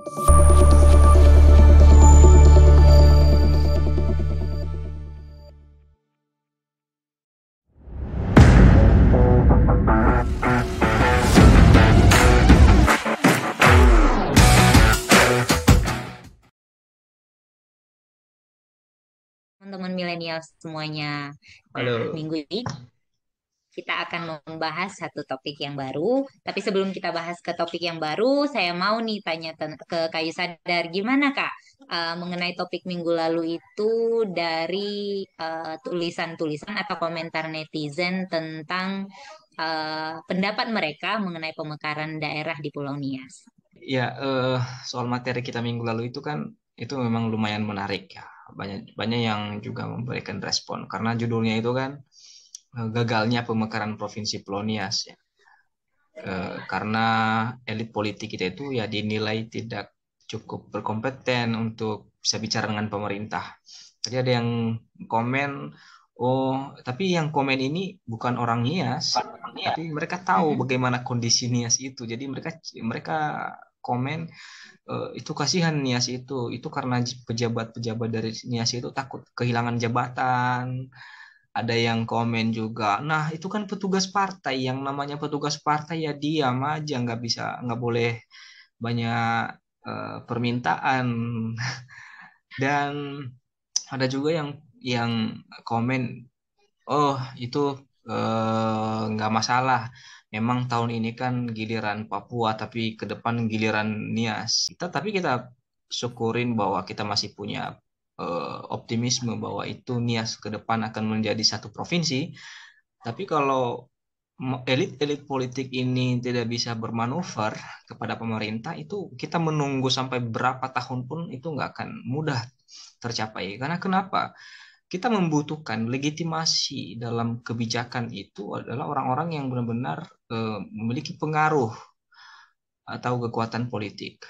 Teman-teman milenial semuanya. Nah, Halo. minggu ini kita akan membahas satu topik yang baru. Tapi sebelum kita bahas ke topik yang baru, saya mau nih tanya ke Kayu Sadar, gimana Kak mengenai topik minggu lalu itu dari tulisan-tulisan atau komentar netizen tentang pendapat mereka mengenai pemekaran daerah di Pulau Nias. Ya, soal materi kita minggu lalu itu kan itu memang lumayan menarik ya. Banyak banyak yang juga memberikan respon karena judulnya itu kan gagalnya pemekaran Provinsi Pulau Nias ya. Karena elit politik kita itu ya dinilai tidak cukup berkompeten untuk bisa bicara dengan pemerintah. Tadi ada yang komen, oh, tapi yang komen ini bukan orang Nias, tapi mereka tahu Mm-mm. bagaimana kondisi Nias itu. Jadi mereka mereka komen, itu kasihan Nias itu karena pejabat-pejabat dari Nias itu takut kehilangan jabatan. Ada yang komen juga, nah itu kan petugas partai, yang namanya petugas partai ya diam aja, nggak bisa, nggak boleh banyak permintaan. Dan ada juga yang komen, oh itu nggak masalah. Memang tahun ini kan giliran Papua, tapi ke depan giliran Nias. Tapi kita syukurin bahwa kita masih punya optimisme bahwa itu Nias ke depan akan menjadi satu provinsi. Tapi kalau elit-elit politik ini tidak bisa bermanuver kepada pemerintah, itu kita menunggu sampai berapa tahun pun itu nggak akan mudah tercapai. Karena kenapa? Kita membutuhkan legitimasi dalam kebijakan itu adalah orang-orang yang benar-benar memiliki pengaruh atau kekuatan politik.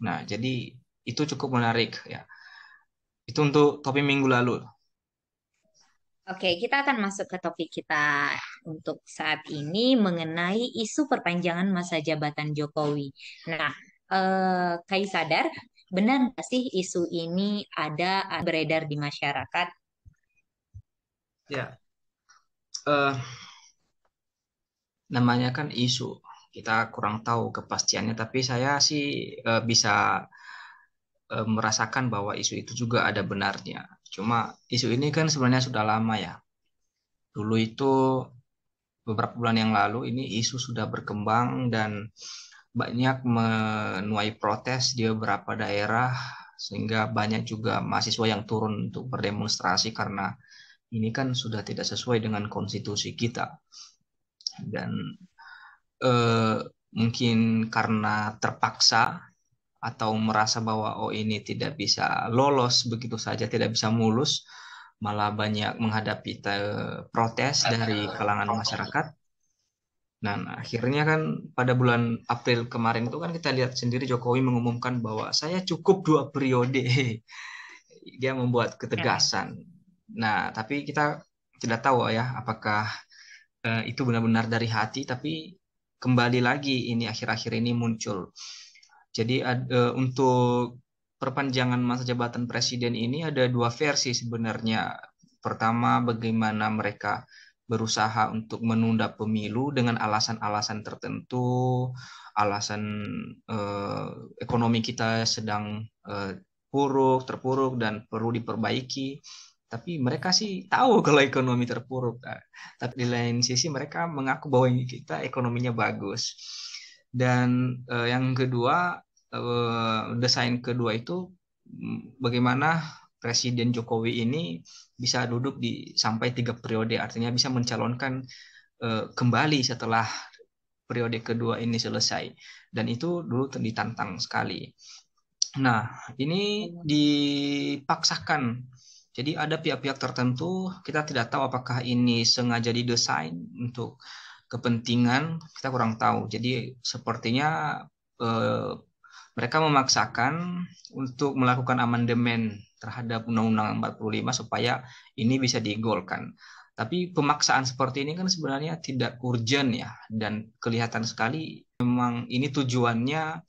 Nah, jadi itu cukup menarik ya. Itu untuk topik minggu lalu. Oke, kita akan masuk ke topik kita untuk saat ini mengenai isu perpanjangan masa jabatan Jokowi. Nah, Kai sadar, benar nggak sih isu ini ada beredar di masyarakat? Ya, eh, namanya kan isu. Kita kurang tahu kepastiannya, tapi saya sih bisa merasakan bahwa isu itu juga ada benarnya. Cuma isu ini kan sebenarnya sudah lama ya. Dulu itu beberapa bulan yang lalu ini isu sudah berkembang dan banyak menuai protes di beberapa daerah, sehingga banyak juga mahasiswa yang turun untuk berdemonstrasi karena ini kan sudah tidak sesuai dengan konstitusi kita. Dan eh, mungkin karena terpaksa atau merasa bahwa oh ini tidak bisa lolos begitu saja, tidak bisa mulus, malah banyak menghadapi protes dari kalangan masyarakat. Nah, akhirnya kan pada bulan April kemarin itu kan kita lihat sendiri Jokowi mengumumkan bahwa saya cukup 2 periode. Dia membuat Ya. ketegasan. Nah, tapi kita tidak tahu ya apakah itu benar-benar dari hati, tapi kembali lagi ini akhir-akhir ini muncul. Jadi untuk perpanjangan masa jabatan presiden ini ada dua versi sebenarnya. Pertama, bagaimana mereka berusaha untuk menunda pemilu dengan alasan-alasan tertentu, alasan eh, ekonomi kita sedang terpuruk dan perlu diperbaiki. Tapi mereka sih tahu kalau ekonomi terpuruk. Tapi di lain sisi mereka mengaku bahwa ini kita ekonominya bagus. Dan yang kedua, desain kedua itu bagaimana Presiden Jokowi ini bisa duduk di sampai 3 periode, artinya bisa mencalonkan kembali setelah periode kedua ini selesai. Dan itu dulu ditantang sekali. Nah, ini dipaksakan. Jadi ada pihak-pihak tertentu, kita tidak tahu apakah ini sengaja didesain untuk kepentingan, kita kurang tahu. Jadi sepertinya eh, mereka memaksakan untuk melakukan amandemen terhadap Undang-Undang 45 supaya ini bisa digolkan. Tapi pemaksaan seperti ini kan sebenarnya tidak urgent ya, dan kelihatan sekali memang ini tujuannya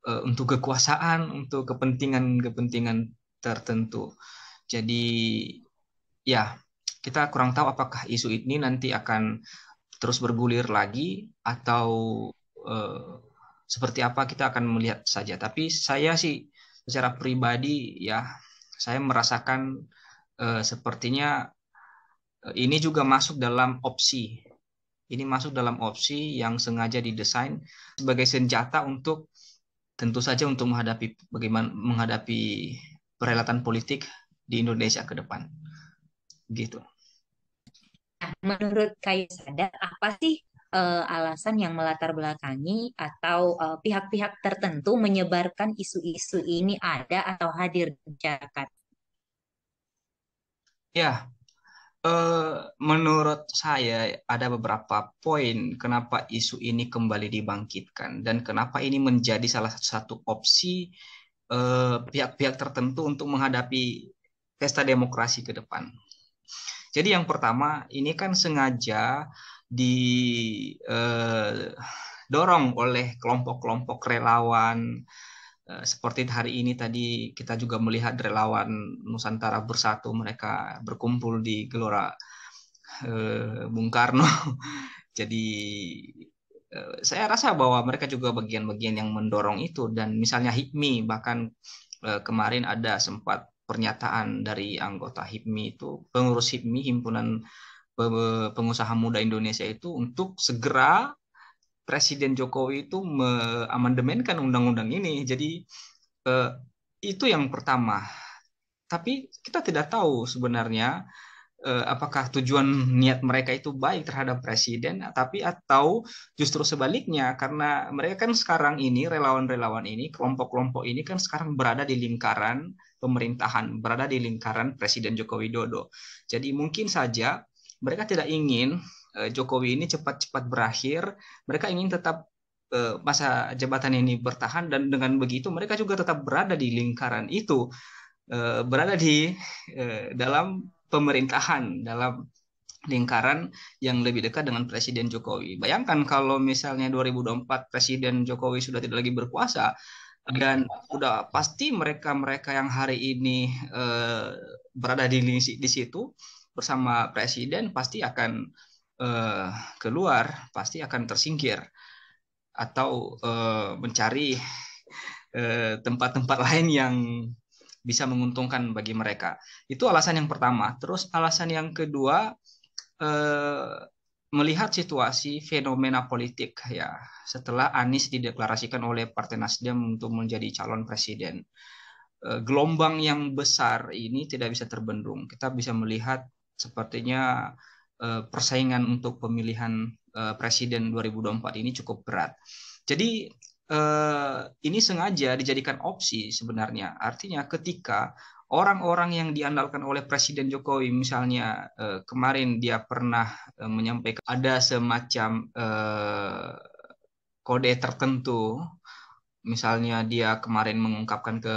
untuk kekuasaan, untuk kepentingan-kepentingan tertentu. Jadi ya, kita kurang tahu apakah isu ini nanti akan terus bergulir lagi atau eh, seperti apa, kita akan melihat saja. Tapi saya sih secara pribadi ya, saya merasakan sepertinya ini juga masuk dalam opsi. Ini masuk dalam opsi yang sengaja didesain sebagai senjata untuk, tentu saja, untuk menghadapi perhelatan politik di Indonesia ke depan. Gitu. Nah, menurut Kayu Sadar, apa sih alasan yang melatar belakangi atau pihak-pihak tertentu menyebarkan isu-isu ini ada atau hadir di masyarakat? Ya, menurut saya ada beberapa poin kenapa isu ini kembali dibangkitkan dan kenapa ini menjadi salah satu opsi pihak-pihak tertentu untuk menghadapi pesta demokrasi ke depan. Jadi yang pertama, ini kan sengaja didorong oleh kelompok-kelompok relawan. Seperti hari ini tadi kita juga melihat relawan Nusantara Bersatu, mereka berkumpul di Gelora Bung Karno. Jadi saya rasa bahwa mereka juga bagian-bagian yang mendorong itu, dan misalnya HIPMI bahkan kemarin ada sempat pernyataan dari anggota HIPMI itu, pengurus HIPMI, Himpunan Pengusaha Muda Indonesia itu, untuk segera Presiden Jokowi itu mengamandemenkan undang-undang ini. Jadi eh, itu yang pertama. Tapi kita tidak tahu sebenarnya apakah tujuan niat mereka itu baik terhadap presiden, tapi atau justru sebaliknya, karena mereka kan sekarang ini, relawan-relawan ini, kelompok-kelompok ini kan sekarang berada di lingkaran pemerintahan, berada di lingkaran Presiden Joko Widodo. Jadi mungkin saja mereka tidak ingin Jokowi ini cepat-cepat berakhir, mereka ingin tetap masa jabatan ini bertahan, dan dengan begitu mereka juga tetap berada di lingkaran itu, berada di dalam pemerintahan, dalam lingkaran yang lebih dekat dengan Presiden Jokowi. Bayangkan kalau misalnya 2024 Presiden Jokowi sudah tidak lagi berkuasa, dan udah pasti mereka-mereka yang hari ini berada di situ bersama Presiden pasti akan eh, keluar, pasti akan tersingkir atau mencari tempat-tempat lain yang bisa menguntungkan bagi mereka. Itu alasan yang pertama. Terus alasan yang kedua, eh, melihat situasi fenomena politik ya, setelah Anies dideklarasikan oleh Partai Nasdem untuk menjadi calon presiden. Gelombang yang besar ini tidak bisa terbendung. Kita bisa melihat sepertinya persaingan untuk pemilihan presiden 2024 ini cukup berat. Jadi ini sengaja dijadikan opsi sebenarnya. Artinya ketika orang-orang yang diandalkan oleh Presiden Jokowi, misalnya kemarin dia pernah menyampaikan ada semacam kode tertentu. Misalnya dia kemarin mengungkapkan ke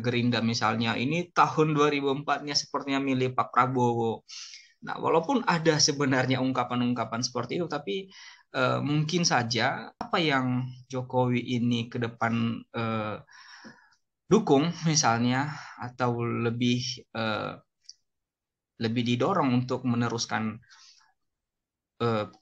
Gerinda, misalnya ini tahun 2004-nya sepertinya milih Pak Prabowo. Nah, walaupun ada sebenarnya ungkapan-ungkapan seperti itu, tapi mungkin saja apa yang Jokowi ini ke depan dukung misalnya, atau eh, lebih didorong untuk meneruskan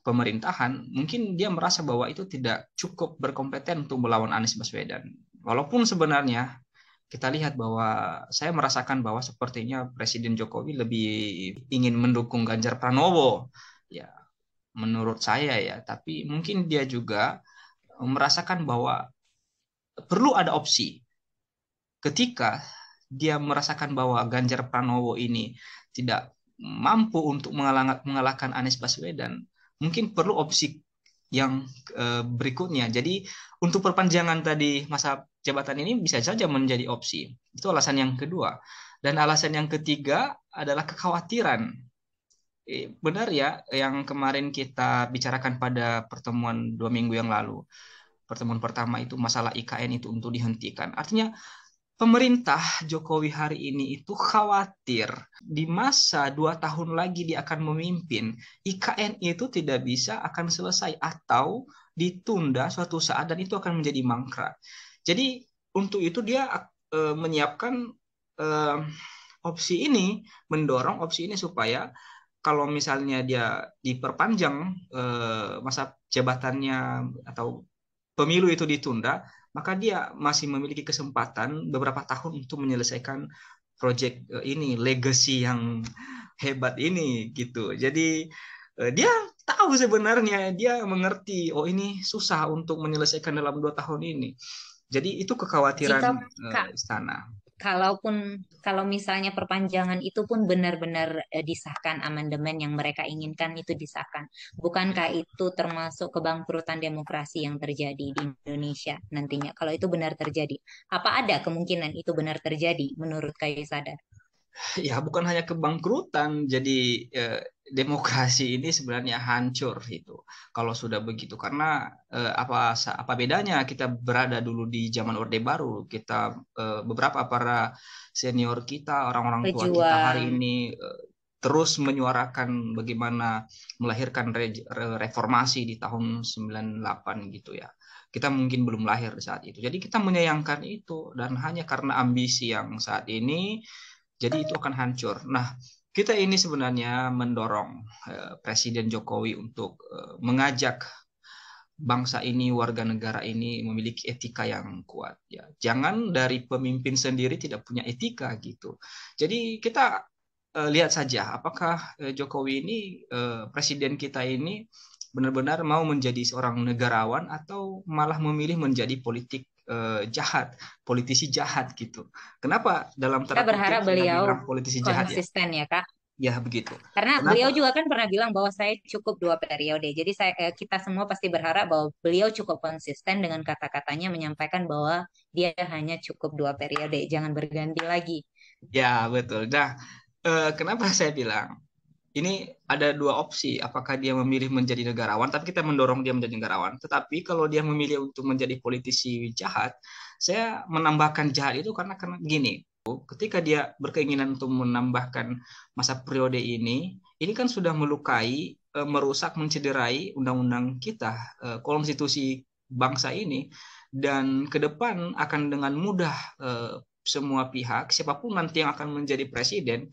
pemerintahan, mungkin dia merasa bahwa itu tidak cukup berkompeten untuk melawan Anies Baswedan. Walaupun sebenarnya kita lihat bahwa saya merasakan bahwa sepertinya Presiden Jokowi lebih ingin mendukung Ganjar Pranowo, ya menurut saya ya. Tapi mungkin dia juga merasakan bahwa perlu ada opsi ketika dia merasakan bahwa Ganjar Pranowo ini tidak mampu untuk mengalahkan Anies Baswedan, mungkin perlu opsi yang berikutnya. Jadi untuk perpanjangan tadi masa jabatan ini bisa saja menjadi opsi. Itu alasan yang kedua. Dan alasan yang ketiga adalah kekhawatiran. Benar ya, yang kemarin kita bicarakan pada pertemuan 2 minggu yang lalu. Pertemuan pertama itu masalah IKN itu untuk dihentikan. Artinya pemerintah Jokowi hari ini itu khawatir di masa 2 tahun lagi dia akan memimpin, IKN itu tidak bisa akan selesai atau ditunda suatu saat dan itu akan menjadi mangkrak. Jadi untuk itu dia menyiapkan eh, opsi ini, mendorong opsi ini supaya kalau misalnya dia diperpanjang masa jabatannya atau pemilu itu ditunda, maka dia masih memiliki kesempatan beberapa tahun untuk menyelesaikan proyek ini, legacy yang hebat ini gitu. Jadi dia tahu sebenarnya, dia mengerti, oh ini susah untuk menyelesaikan dalam 2 tahun ini. Jadi itu kekhawatiran Jika Kak, istana. kalaupun kalau misalnya perpanjangan itu pun benar-benar disahkan amandemen yang mereka inginkan itu disahkan, bukankah itu termasuk kebangkrutan demokrasi yang terjadi di Indonesia nantinya? Kalau itu benar terjadi, apa ada kemungkinan itu benar terjadi menurut Kayu Sadar? Ya, bukan hanya kebangkrutan, jadi eh, demokrasi ini sebenarnya hancur itu kalau sudah begitu. Karena apa bedanya kita berada dulu di zaman Orde Baru, kita beberapa para senior kita, orang-orang tua kita hari Pejuang, ini terus menyuarakan bagaimana melahirkan reformasi di tahun 98 gitu ya. Kita mungkin belum lahir di saat itu. Jadi kita menyayangkan itu dan hanya karena ambisi yang saat ini jadi itu akan hancur. Nah, kita ini sebenarnya mendorong Presiden Jokowi untuk mengajak bangsa ini, warga negara ini memiliki etika yang kuat. Ya, jangan dari pemimpin sendiri tidak punya etika gitu. Jadi kita lihat saja apakah Jokowi ini, presiden kita ini benar-benar mau menjadi seorang negarawan atau malah memilih menjadi politik jahat, politisi jahat gitu. Kenapa dalam kita tanda kutip berharap saya beliau bilang politisi jahat ya? konsisten ya Kak. Ya begitu. Karena beliau Kenapa? juga kan pernah bilang bahwa saya cukup 2 periode. Jadi kita semua pasti berharap bahwa beliau cukup konsisten dengan kata-katanya menyampaikan bahwa dia hanya cukup 2 periode, jangan berganti lagi. Ya betul. Nah, kenapa saya bilang ini ada dua opsi. Apakah dia memilih menjadi negarawan, tapi kita mendorong dia menjadi negarawan. Tetapi kalau dia memilih untuk menjadi politisi jahat, saya menambahkan jahat itu karena gini. Ketika dia berkeinginan untuk menambahkan masa periode ini kan sudah melukai, merusak, mencederai undang-undang kita, konstitusi bangsa ini, dan ke depan akan dengan mudah semua pihak, siapapun nanti yang akan menjadi presiden,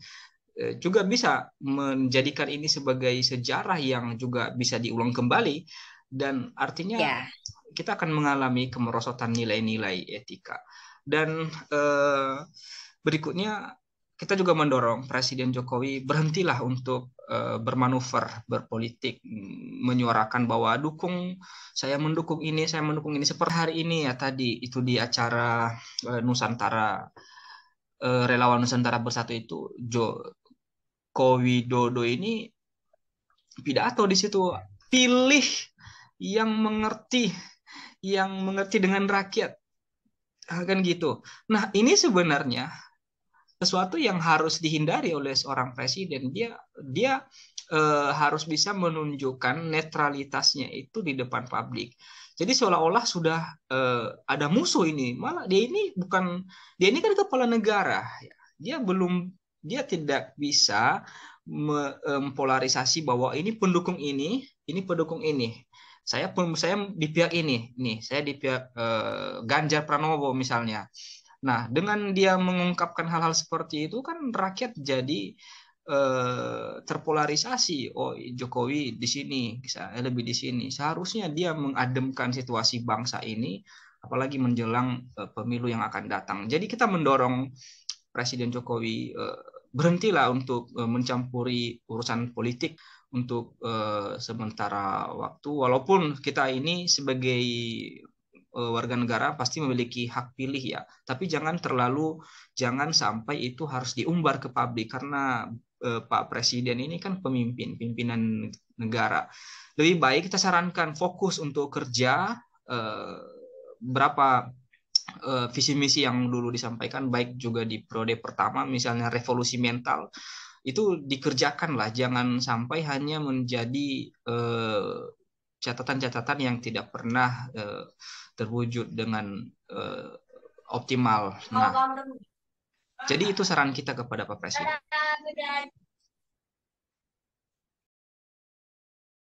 juga bisa menjadikan ini sebagai sejarah yang juga bisa diulang kembali dan artinya Ya, kita akan mengalami kemerosotan nilai-nilai etika. Dan berikutnya kita juga mendorong Presiden Jokowi berhentilah untuk bermanuver, berpolitik, menyuarakan bahwa saya mendukung ini seperti hari ini ya tadi itu di acara Nusantara, relawan Nusantara Bersatu itu Joko Widodo ini pidato di situ, pilih yang mengerti dengan rakyat. Kan gitu. Nah, ini sebenarnya sesuatu yang harus dihindari oleh seorang presiden. Dia harus bisa menunjukkan netralitasnya itu di depan publik. Jadi seolah-olah sudah ada musuh ini. Malah dia ini kan kepala negara. Ya. Dia tidak bisa mempolarisasi bahwa ini pendukung ini. Saya di pihak ini, nih saya di pihak Ganjar Pranowo misalnya. Nah, dengan dia mengungkapkan hal-hal seperti itu kan rakyat jadi terpolarisasi. Oh, Jokowi di sini, saya lebih di sini. Seharusnya dia mengademkan situasi bangsa ini, apalagi menjelang pemilu yang akan datang. Jadi kita mendorong Presiden Jokowi berhentilah untuk mencampuri urusan politik untuk sementara waktu. Walaupun kita ini sebagai warga negara pasti memiliki hak pilih ya, tapi jangan sampai itu harus diumbar ke publik karena Pak Presiden ini kan pimpinan negara. Lebih baik kita sarankan fokus untuk kerja, eh, berapa visi misi yang dulu disampaikan baik juga di periode pertama misalnya revolusi mental itu dikerjakan lah, jangan sampai hanya menjadi catatan-catatan yang tidak pernah terwujud dengan eh, optimal. Nah, jadi itu saran kita kepada Pak Presiden.